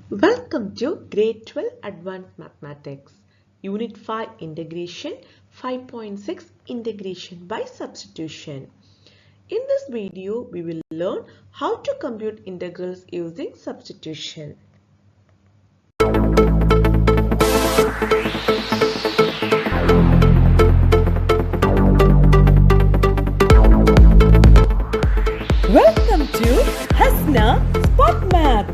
Welcome to Grade 12 Advanced Mathematics, Unit 5 Integration, 5.6 Integration by Substitution. In this video, we will learn how to compute integrals using substitution. Welcome to Hasna Spot Math.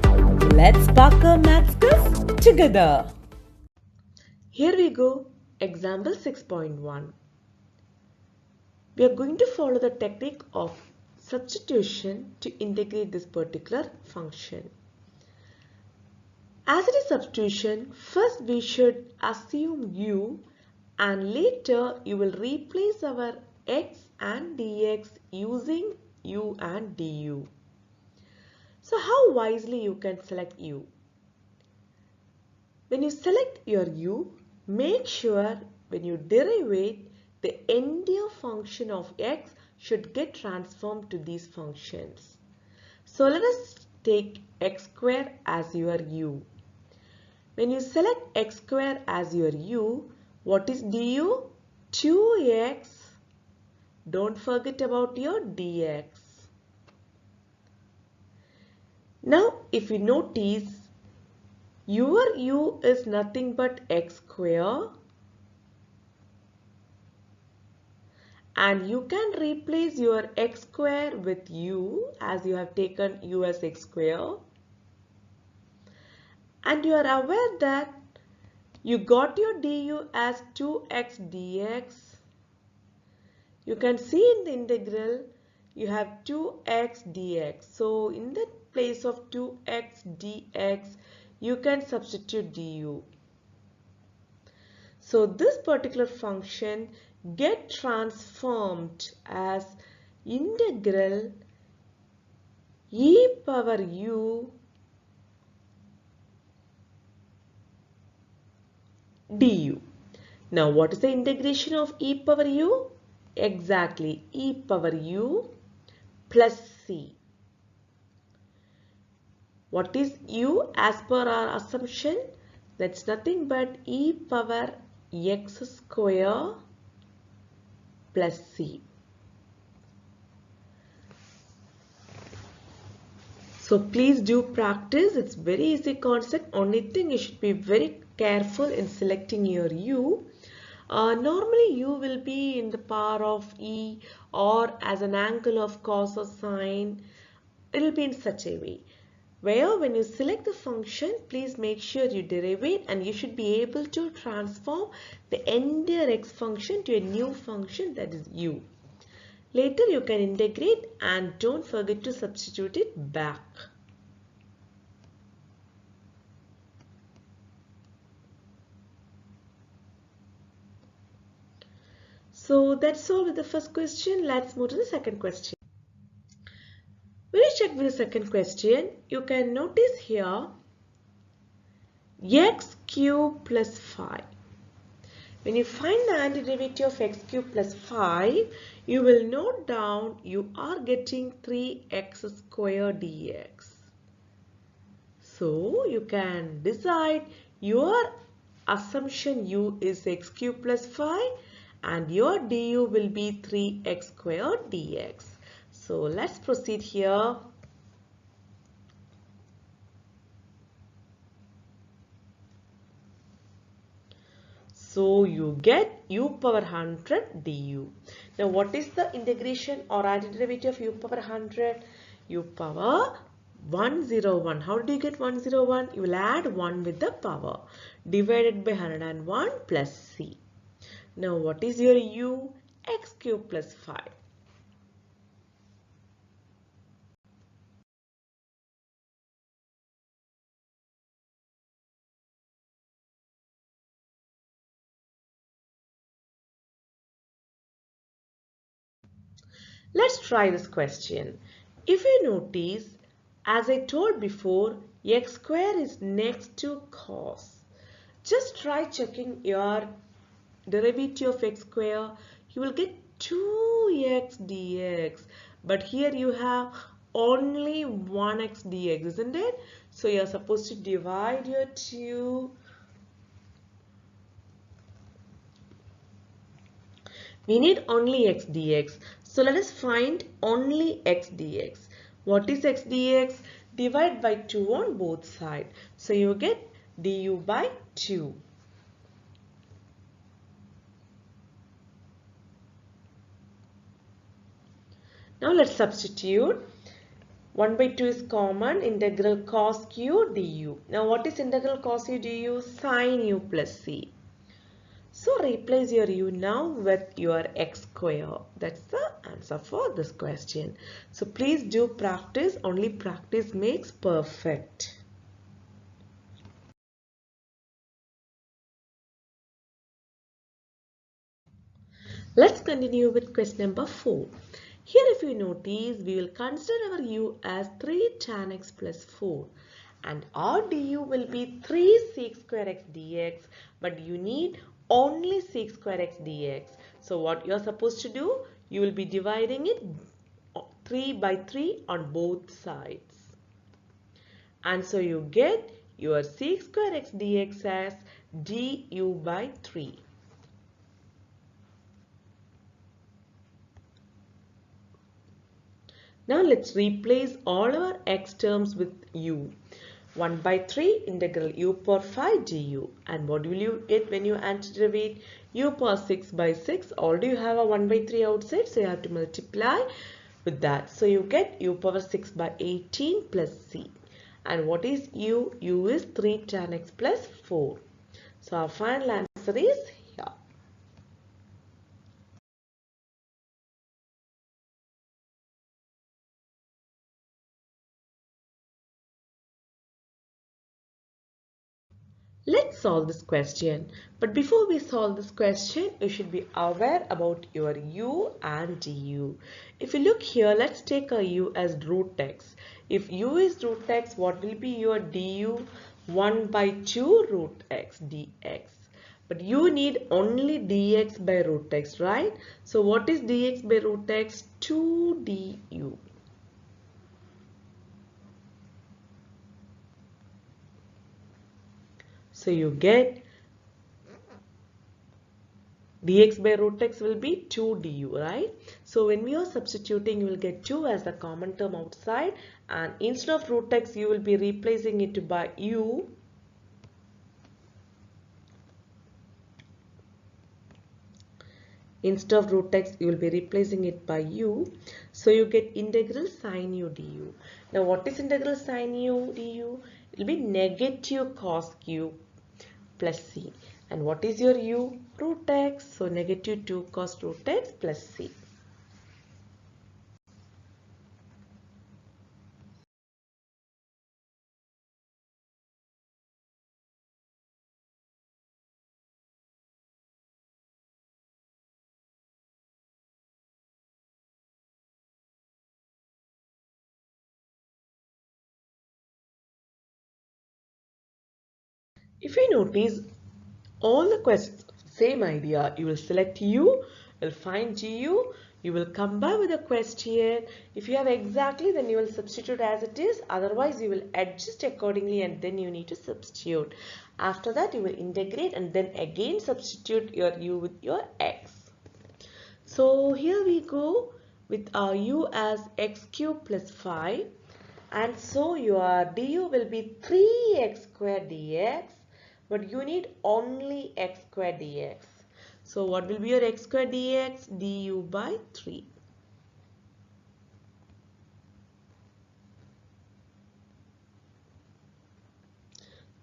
Let's spark our math skills together. Here we go. Example 6.1. We are going to follow the technique of substitution to integrate this particular function. As it is substitution, first we should assume u and later you will replace our x and dx using u and du. So how wisely you can select u? When you select your u, make sure when you derivate, the entire function of x should get transformed to these functions. So let us take x square as your u. When you select x square as your u, what is du? 2x. Don't forget about your dx. Now if you notice, your u is nothing but x square and you can replace your x square with u as you have taken u as x square, and you are aware that you got your du as 2x dx. You can see in the integral you have 2x dx. So in the place of 2x dx, you can substitute du. So this particular function get transformed as integral e power u du. Now what is the integration of e power u? Exactly, e power u plus c. What is u as per our assumption? That's nothing but e power x square plus c. So please do practice. It's very easy concept. Only thing you should be very careful in selecting your u. Normally u will be in the power of e or as an angle of cos or sine. It will be in such a way. Where when you select the function, please make sure you derivate and you should be able to transform the entire x function to a new function, that is u. Later you can integrate and don't forget to substitute it back. So that's all with the first question. Let's move to the second question. When you check with the second question, you can notice here x cube plus 5. When you find the antiderivative of x cube plus 5, you will note down you are getting 3x square dx. So you can decide your assumption u is x cube plus 5 and your du will be 3x square dx. So let's proceed here. So you get u power 100 du. Now what is the integration or antiderivative of u power 100? U power 101. How do you get 101? You will add 1 with the power divided by 101 plus c. Now what is your u? X cube plus 5. Let's try this question. If you notice, as I told before, x square is next to cos. Just try checking your derivative of x square. You will get 2x dx. But here you have only 1x dx, isn't it? So you're supposed to divide your 2. We need only x dx. So let us find only x dx. What is x dx? Divide by 2 on both sides. So you get du by 2. Now let's substitute. 1 by 2 is common. Integral cos u du. Now what is integral cos u du? Sin u plus c. So replace your u now with your x square. That's the answer for this question. So please do practice. Only practice makes perfect. Let's continue with question number 4. Here if you notice, we will consider our u as 3 tan x plus 4. And our du will be 3 sec square x dx. But you need only sec square x dx. So what you are supposed to do? You will be dividing it 3 by 3 on both sides. And so you get your sec square x dx as du by 3. Now let's replace all our x terms with u. 1 by 3 integral u power 5 du. And what will you get when you antiderivate? U power 6 by 6. Already you have a 1 by 3 outside, so you have to multiply with that. So you get u power 6 by 18 plus c. And what is u? U is 3 tan x plus 4. So our final answer is here. Let's solve this question. But before we solve this question, you should be aware about your u and du. If you look here, let's take a u as root x. If u is root x, what will be your du? 1 by 2 root x dx. But you need only dx by root x, right? So what is dx by root x? 2 du. So you get dx by root x will be 2 du, right? So when we are substituting, you will get 2 as the common term outside, and instead of root x, you will be replacing it by u. Instead of root x, you will be replacing it by u. So you get integral sin u du. Now what is integral sin u du? It will be negative cos q plus c. And what is your u? Root x. So negative 2 cos root x plus c. If you notice, all the questions, same idea. You will select U, will find GU, you will come by with a question. If you have exactly, then you will substitute as it is. Otherwise, you will adjust accordingly and then you need to substitute. After that, you will integrate and then again substitute your U with your X. So here we go with our U as X cube plus 5. And so your du will be 3x squared dx. But you need only x squared dx. So what will be your x squared dx? Du by 3.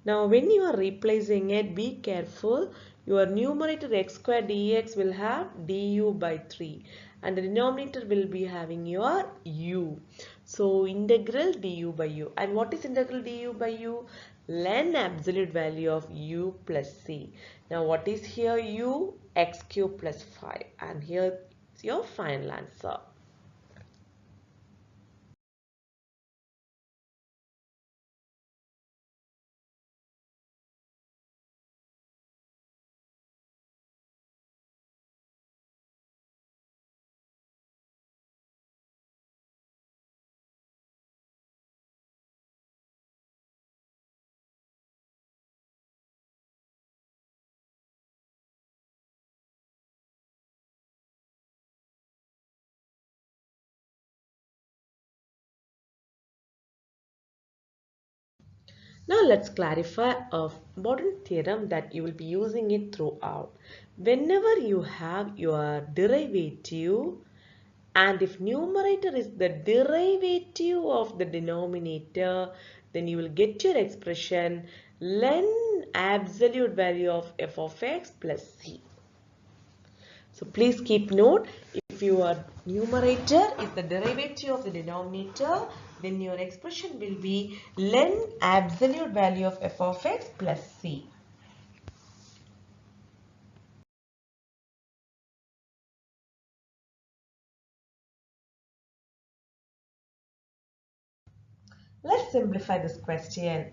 Now when you are replacing it, be careful. Your numerator x squared dx will have du by 3. And the denominator will be having your u. So integral du by u. And what is integral du by u? Len absolute value of u plus c. Now what is here u? X cube plus 5. And here is your final answer. Now let's clarify a important theorem that you will be using it throughout. Whenever you have your derivative and if numerator is the derivative of the denominator, then you will get your expression len absolute value of f of x plus c. So please keep note, if your numerator is the derivative of the denominator, then your expression will be len absolute value of f of x plus c. Let's simplify this question.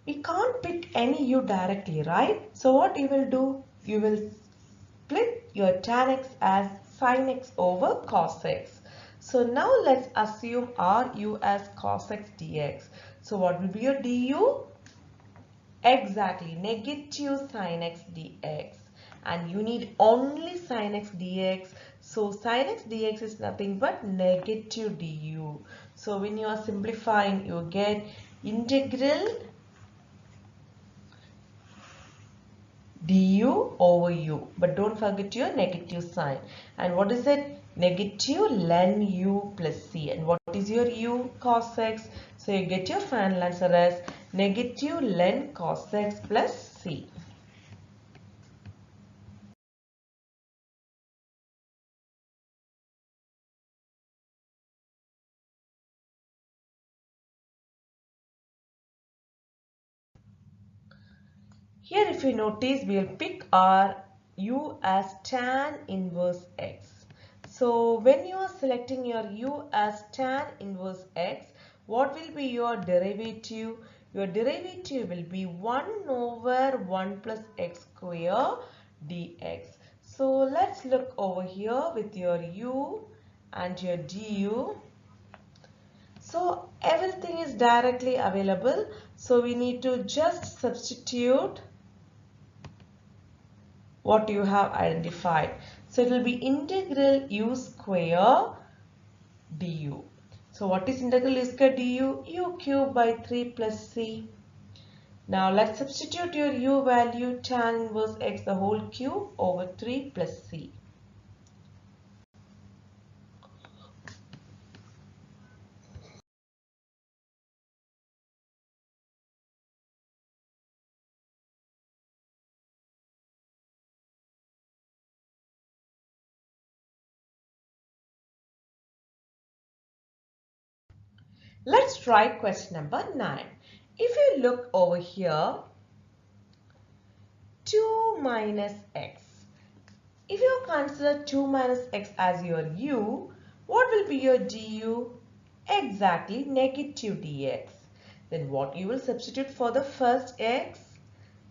We can't pick any u directly, right? So what you will do? You will split your tan x as sin x over cos x. So now let's assume our u as cos x dx. So what will be your du? Exactly, negative sin x dx. And you need only sin x dx. So sin x dx is nothing but negative du. So when you are simplifying, you get integral du over u, but don't forget your negative sign. And what is it? Negative len u plus c. And what is your u? Cos x. So you get your final answer as negative len cos x plus c. Here if you notice, we will pick our u as tan inverse x. So when you are selecting your u as tan inverse x, what will be your derivative? Your derivative will be 1 over 1 plus x square dx. So let's look over here with your u and your du. So everything is directly available. So we need to just substitute what you have identified. So it will be integral u square du. So what is integral u square du? U cube by 3 plus c. Now let's substitute your u value tan inverse x the whole cube over 3 plus c. Let's try question number 9. If you look over here, 2 minus x. If you consider 2 minus x as your u, what will be your du? Exactly, negative dx. Then what you will substitute for the first x?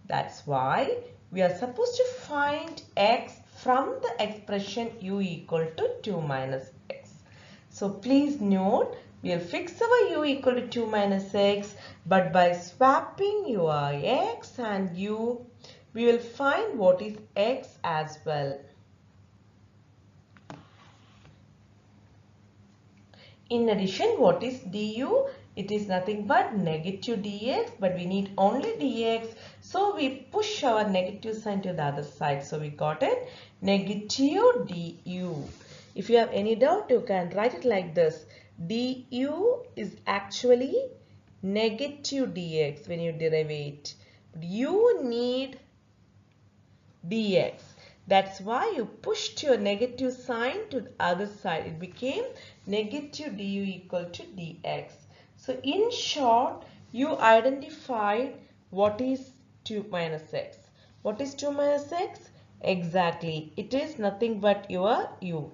That's why we are supposed to find x from the expression u equal to 2 minus x. So please note, we will fix our u equal to 2 minus x, but by swapping your x and u, we will find what is x as well. In addition, what is du? It is nothing but negative dx, but we need only dx. So we push our negative sign to the other side. So we got it, negative du. If you have any doubt, you can write it like this. Du is actually negative dx when you derive it. You need dx. That's why you pushed your negative sign to the other side. It became negative du equal to dx. So in short, you identified what is 2 minus x. What is 2 minus x? Exactly. It is nothing but your u.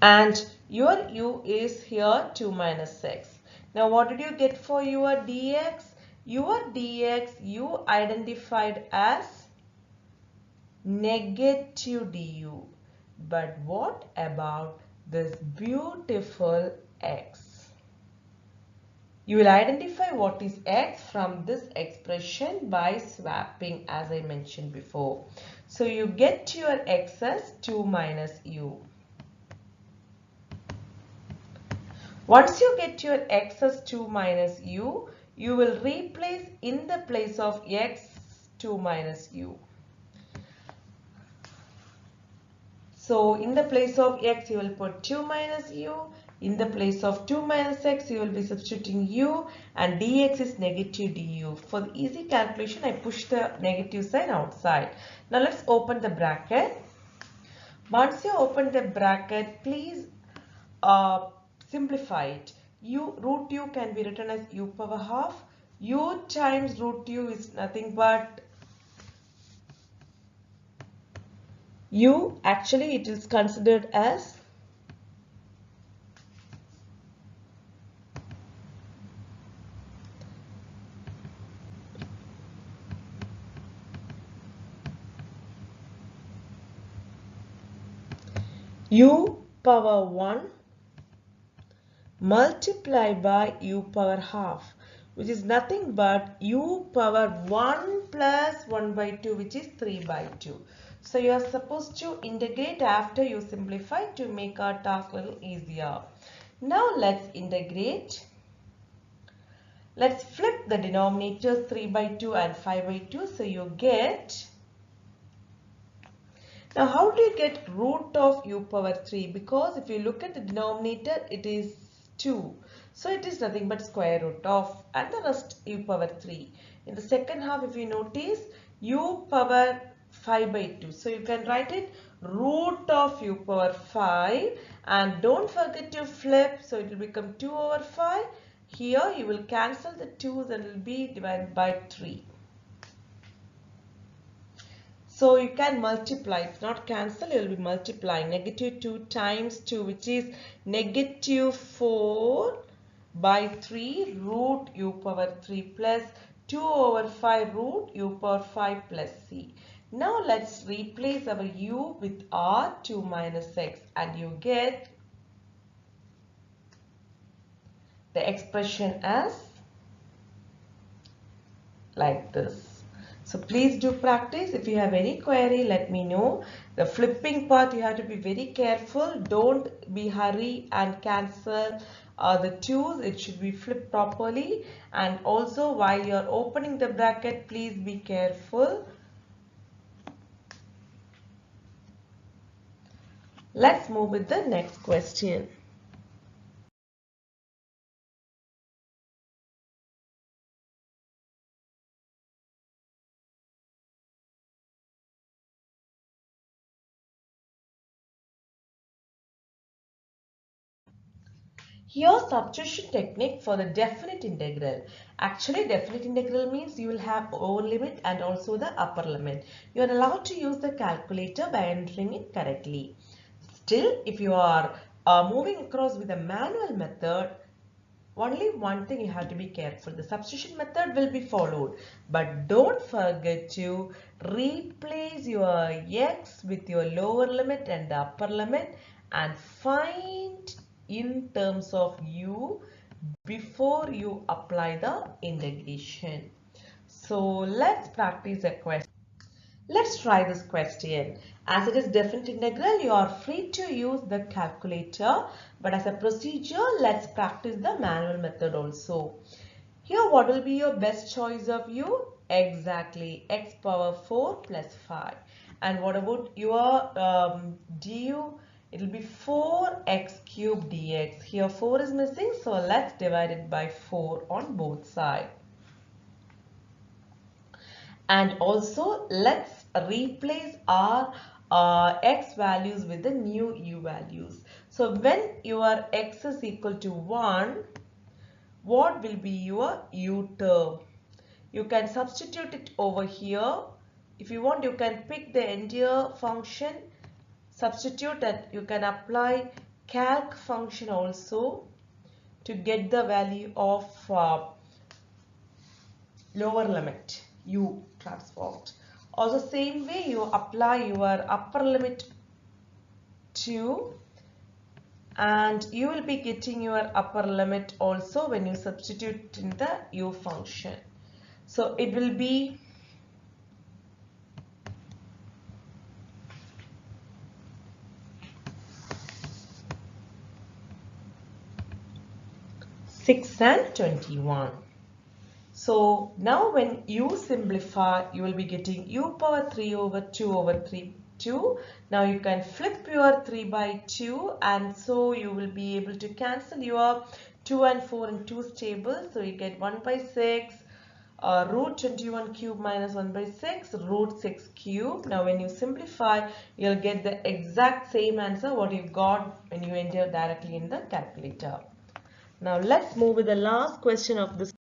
And your u is here 2 minus x. Now what did you get for your dx? Your dx you identified as negative du. But what about this beautiful x? You will identify what is x from this expression by swapping, as I mentioned before. So you get your x as 2 minus u. Once you get your x as 2 minus u, you will replace in the place of x 2 minus u. So in the place of x, you will put 2 minus u. In the place of 2 minus x, you will be substituting u, and dx is negative du. For the easy calculation, I push the negative sign outside. Now let's open the bracket. Once you open the bracket, please simplify it. Root u can be written as u power half. U times root u is nothing but u. Actually, it is considered as u power 1 multiplied by u power half, which is nothing but u power 1 plus 1 by 2, which is 3 by 2. So you are supposed to integrate after you simplify to make our task a little easier. Now let's integrate. Let's flip the denominators 3 by 2 and 5 by 2. So you get. Now how do you get root of u power 3? Because if you look at the denominator, it is 2. So it is nothing but square root of, and the rest u power 3. In the second half, if you notice, u power 5 by 2. So you can write it root of u power 5, and don't forget to flip. So it will become 2 over 5. Here you will cancel the 2s and it will be divided by 3. So you can multiply, it's not cancel, you will be multiplying. Negative 2 times 2, which is negative 4 by 3 root u power 3 plus 2 over 5 root u power 5 plus c. Now let's replace our u with r 2 minus x, and you get the expression as like this. So please do practice. If you have any query, let me know. The flipping part, you have to be very careful. Don't be hurry and cancel the 2's. It should be flipped properly. And also while you are opening the bracket, please be careful. Let's move with the next question. Here, substitution technique for the definite integral. Actually, definite integral means you will have lower limit and also the upper limit. You are allowed to use the calculator by entering it correctly. Still, if you are moving across with a manual method, only one thing you have to be careful. The substitution method will be followed, but don't forget to replace your x with your lower limit and the upper limit and find in terms of u before you apply the integration. So let's practice a question. Let's try this question. As it is definite integral, you are free to use the calculator, but as a procedure, let's practice the manual method also. Here, what will be your best choice of u? Exactly, x power 4 plus 5. And what about your du? It will be 4x cubed dx. Here 4 is missing, so let's divide it by 4 on both sides. And also let's replace our x values with the new u values. So when your x is equal to 1, what will be your u term? You can substitute it over here. If you want, you can pick the entire function, substitute that. You can apply calc function also to get the value of lower limit u transformed. Also same way you apply your upper limit to, and you will be getting your upper limit also when you substitute in the u function. So it will be 6 and 21. So now when you simplify, you will be getting u power 3 over 2 over 3, 2. Now you can flip your 3 by 2, and so you will be able to cancel your 2 and 4 in 2's table. So you get 1 by 6, root 21 cube minus 1 by 6, root 6 cube. Now when you simplify, you'll get the exact same answer what you got when you enter directly in the calculator. Now let's move with the last question of this.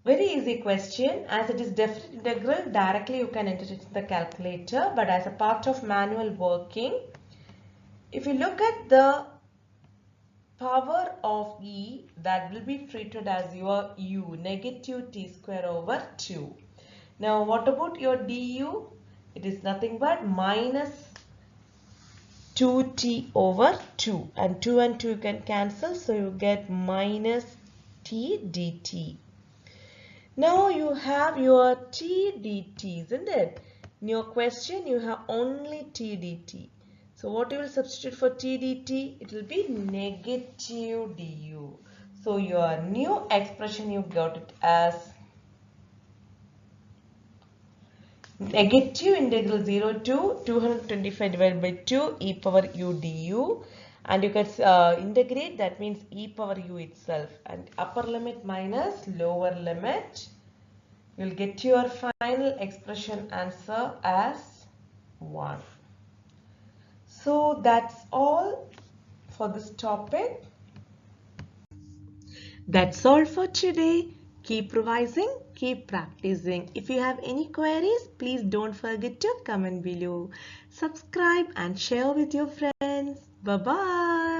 Very easy question. As it is definite integral, directly you can enter it in the calculator, but as a part of manual working, if you look at the power of e, that will be treated as your u, negative t square over 2. Now what about your du? It is nothing but minus 2t over 2, and 2 and 2 can cancel, so you get minus t dt. Now you have your t dt, isn't it? In your question, you have only t dt. So what you will substitute for t dt? It will be negative du. So your new expression, you got it as negative integral 0 to 225 divided by 2 e power u du. And you can integrate, that means e power u itself, and upper limit minus lower limit. You'll get your final expression answer as 1. So that's all for this topic. That's all for today. Keep revising, keep practicing. If you have any queries, please don't forget to comment below. Subscribe and share with your friends. Bye-bye.